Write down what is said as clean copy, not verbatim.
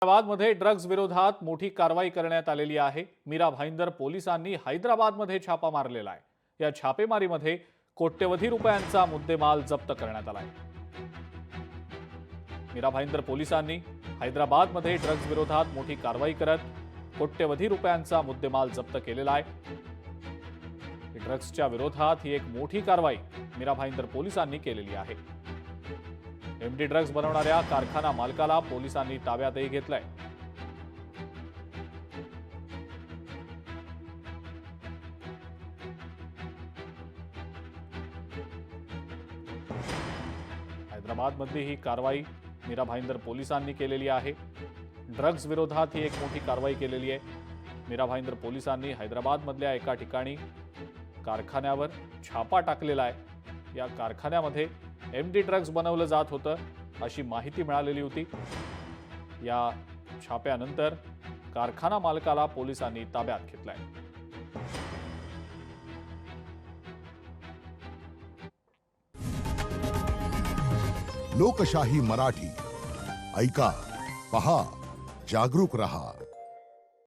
हैदराबादमध्ये ड्रग्ज विरोधात मोठी कारवाई करण्यात आलेली आहे। मीरा भाईंदर पोलिसांनी हैदराबादमध्ये छापा मारलेला आहे। या छापेमारीमध्ये कोट्यवधी रुपयांचा मुद्देमाल जप्त करण्यात आलाय। मीरा भाईंदर पोलिसांनी हैदराबादमध्ये ड्रग्ज विरोधात मोठी कारवाई करत कोट्यवधी रुपयांचा मुद्देमाल जप्त केलेला आहे। ड्रग्जच्या विरोधात ही एक मोठी कारवाई मीरा भाईंदर पोलिसांनी केलेली आहे। एमडी ड्रग्ज बनवणाऱ्या कारखाना मालकाला पोलिसांनी ताब्यातही घेतलंय। हैदराबादमधली ही कारवाई मीरा भाईंदर पोलिसांनी केलेली आहे। ड्रग्ज विरोधात ही एक मोठी कारवाई केलेली आहे। मीरा भाईंदर पोलिसांनी हैदराबादमधल्या एका ठिकाणी कारखान्यावर छापा टाकलेला आहे। या कारखान्यामध्ये एमडी ड्रग्ज बनवलं जात होतं अशी माहिती मिळालेली होती। या छाप्यानंतर कारखाना मालकाला पोलिसांनी ताब्यात घेतलंय। लोकशाही मराठी ऐका, पहा, जागरूक रहा।